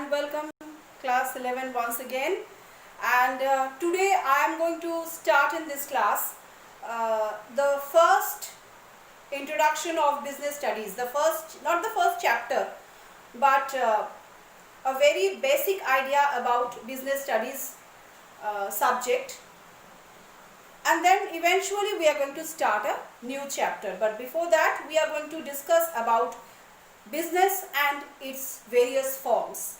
and welcome class 11 once again. And today I am going to start in this class the first introduction of business studies, not the first chapter, but a very basic idea about business studies subject. And then eventually we are going to start a new chapter, but before that we are going to discuss about business and its various forms.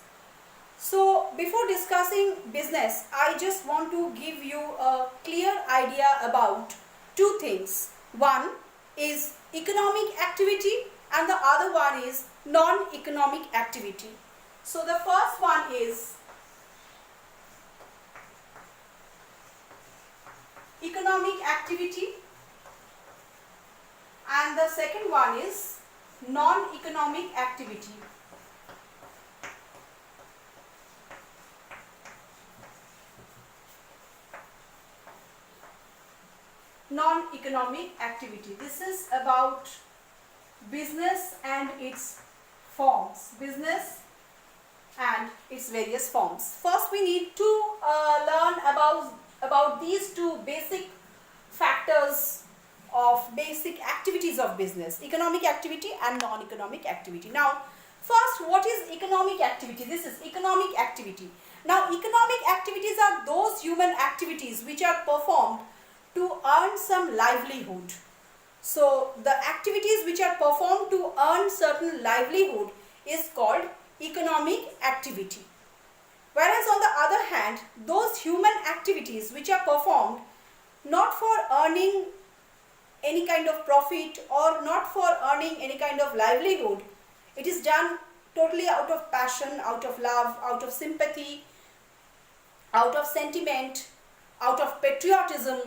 So before discussing business, I just want to give you a clear idea about two things. One is economic activity and the other one is non-economic activity. So the first one is economic activity and the second one is non-economic activity. Non-economic activity. This is about business and its forms. Business and its various forms. First, we need to learn about these two basic factors of basic activities of business: economic activity and non-economic activity. Now, first, what is economic activity? This is economic activity. Now, economic activities are those human activities which are performed to earn some livelihood. So, the activities which are performed to earn certain livelihood is called economic activity. Whereas on the other hand, those human activities which are performed not for earning any kind of profit or not for earning any kind of livelihood, it is done totally out of passion, out of love, out of sympathy, out of sentiment, out of patriotism.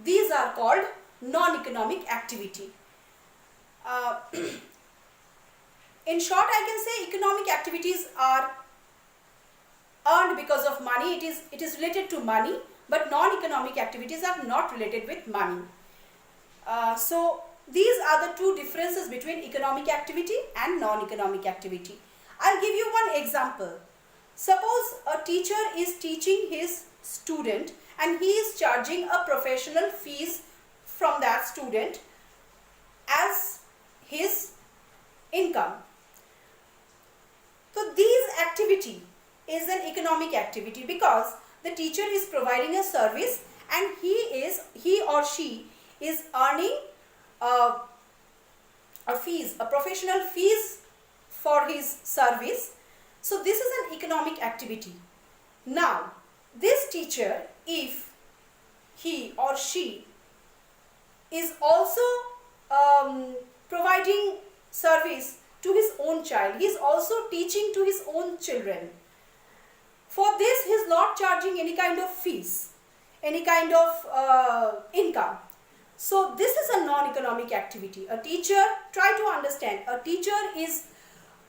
These are called non-economic activity. In short, I can say economic activities are earned because of money. It is related to money, but non-economic activities are not related with money. So these are the two differences between economic activity and non-economic activity. I'll give you one example. Suppose a teacher is teaching his student and he is charging a professional fees from that student as his income. So this activity is an economic activity because the teacher is providing a service and he or she is earning a professional fees for his service. So this is an economic activity. Now, this teacher, if he or she is also providing service to his own child, he is also teaching to his own children. For this, he is not charging any kind of fees, any kind of income. So this is a non-economic activity. A teacher, try to understand, a teacher is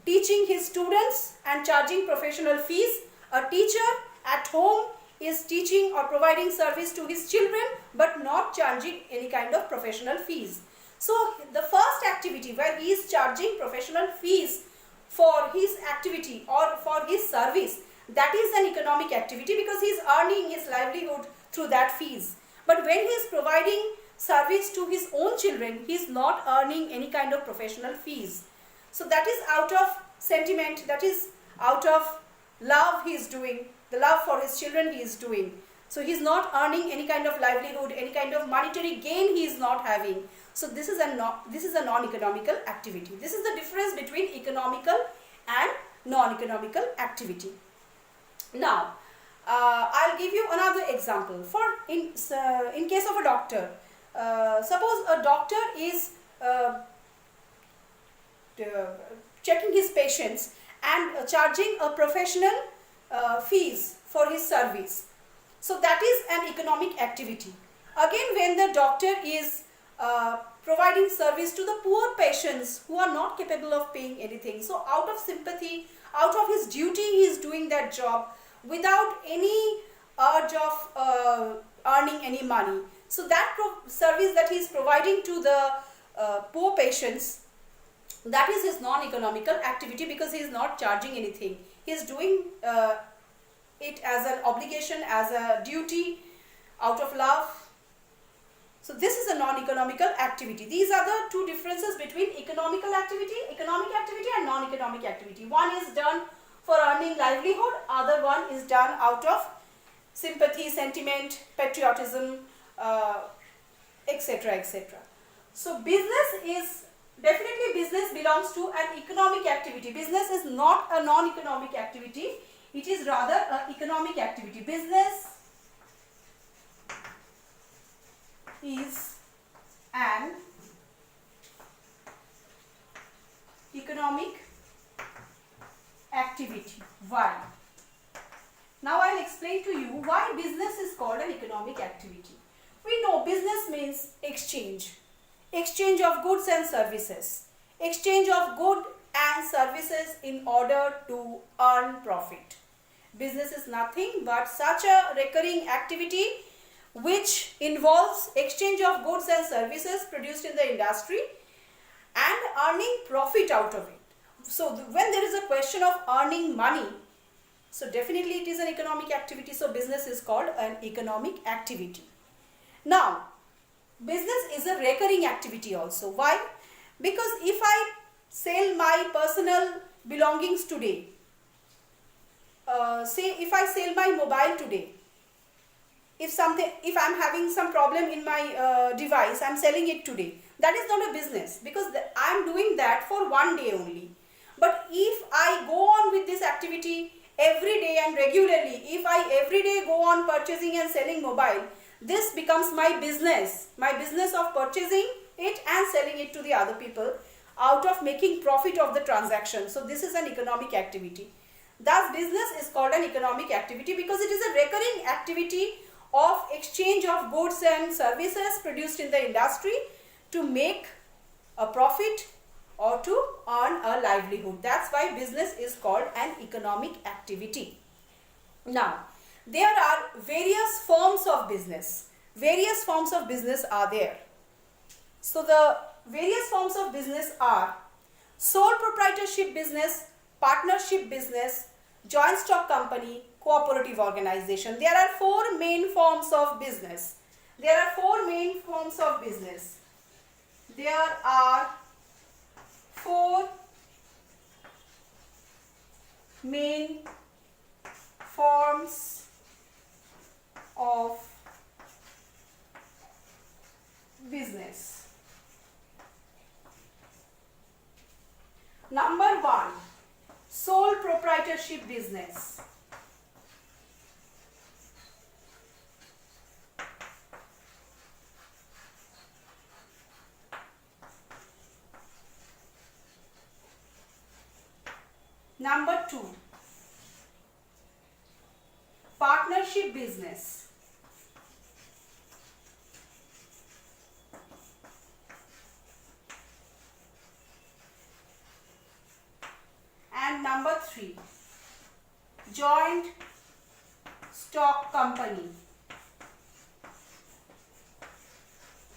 teaching his students and charging professional fees. A teacher at home is teaching or providing service to his children but not charging any kind of professional fees. So the first activity where he is charging professional fees for his activity or for his service, that is an economic activity because he is earning his livelihood through that fees. But when he is providing service to his own children, he is not earning any kind of professional fees. So that is out of sentiment, that is out of love he is doing, the love for his children he is doing. So he is not earning any kind of livelihood, any kind of monetary gain he is not having. So this is a non-economical activity. This is the difference between economical and non-economical activity. Now, I'll give you another example. In case of a doctor, suppose a doctor is checking his patients and charging a professional fees for his service. So that is an economic activity. Again, when the doctor is providing service to the poor patients who are not capable of paying anything, so out of sympathy, out of his duty, he is doing that job without any urge of earning any money. So that service that he is providing to the poor patients That is his non-economical activity, because he is not charging anything. He is doing it as an obligation, as a duty, out of love. So this is a non-economical activity. These are the two differences between economic activity and non-economic activity. One is done for earning livelihood, other one is done out of sympathy, sentiment, patriotism, etc., etc. So business belongs to an economic activity. Business is not a non-economic activity. It is rather an economic activity. Business is an economic activity. Why? Now I will explain to you why business is called an economic activity. We know business means exchange. Exchange of goods and services. Exchange of goods and services in order to earn profit. Business is nothing but such a recurring activity which involves exchange of goods and services produced in the industry and earning profit out of it. So when there is a question of earning money, so definitely it is an economic activity. So business is called an economic activity. Now, business is a recurring activity also. Why? Because if I sell my personal belongings today, say if I sell my mobile today, if I am having some problem in my device, I am selling it today. That is not a business, because I am doing that for one day only. But if I go on with this activity every day and regularly, if I every day go on purchasing and selling mobile, this becomes my business of purchasing it and selling it to the other people out of making profit of the transaction. So this is an economic activity. Thus business is called an economic activity because it is a recurring activity of exchange of goods and services produced in the industry to make a profit or to earn a livelihood. That's why business is called an economic activity. Now, there are various forms of business. Various forms of business are there. So the various forms of business are sole proprietorship business, partnership business, joint stock company, cooperative organization. There are four main forms of business. There are four main forms of business. There are four main forms of business. Number one, sole proprietorship business. Number two, partnership business. And number three, joint stock company.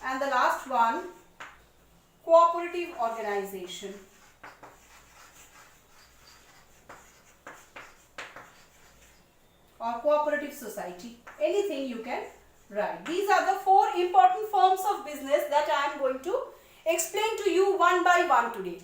And the last one, cooperative organization. Or cooperative society, anything you can write. These are the four important forms of business that I am going to explain to you one by one today.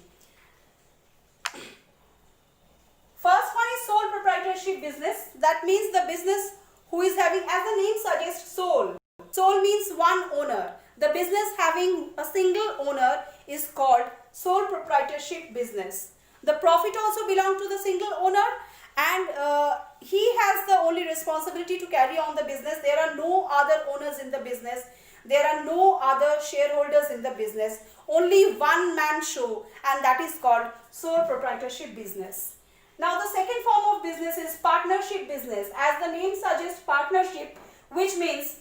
First one is sole proprietorship business. That means the business who is having, as the name suggests, sole. Sole means one owner. The business having a single owner is called sole proprietorship business. The profit also belongs to the single owner, and he has the only responsibility to carry on the business. There are no other owners in the business. There are no other shareholders in the business. Only one man show, and that is called sole proprietorship business. Now the second form of business is partnership business. As the name suggests, partnership, which means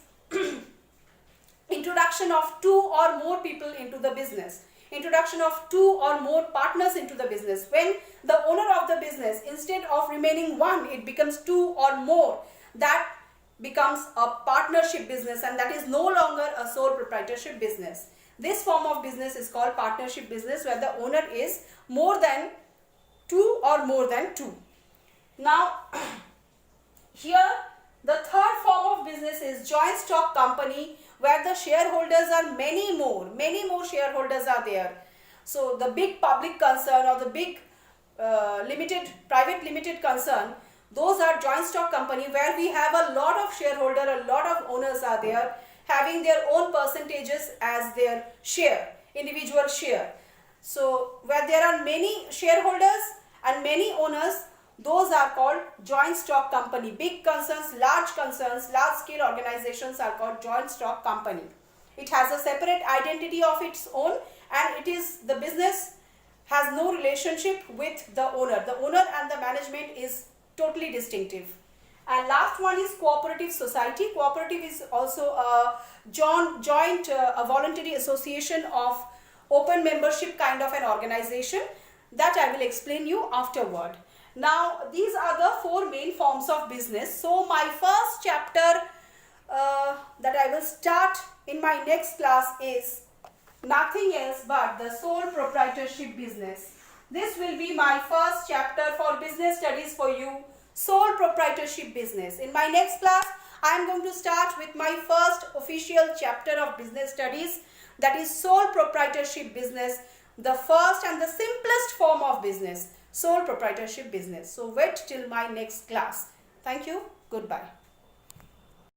introduction of two or more people into the business. Introduction of two or more partners into the business. When the owner of the business, instead of remaining one, it becomes two or more, that becomes a partnership business, and that is no longer a sole proprietorship business. This form of business is called partnership business, where the owner is more than two or more than two. Now, here the third form of business is joint stock company, where the shareholders are many more shareholders are there. So the big public concern or the big private limited concern, those are joint stock company, where we have a lot of shareholder, a lot of owners are there, having their own percentages as their share, individual share. So where there are many shareholders and many owners, those are called joint stock company. Big concerns, large scale organizations are called joint stock company. It has a separate identity of its own, and the business has no relationship with the owner. The owner and the management is totally distinctive. And last one is cooperative society. Cooperative is also a joint a voluntary association of open membership kind of an organization, that I will explain you afterward. Now, these are the four main forms of business. So my first chapter that I will start in my next class is nothing else but the sole proprietorship business. This will be my first chapter for business studies for you, sole proprietorship business. In my next class, I am going to start with my first official chapter of business studies, that is sole proprietorship business, the first and the simplest form of business, sole proprietorship business. So wait till my next class. Thank you. Goodbye.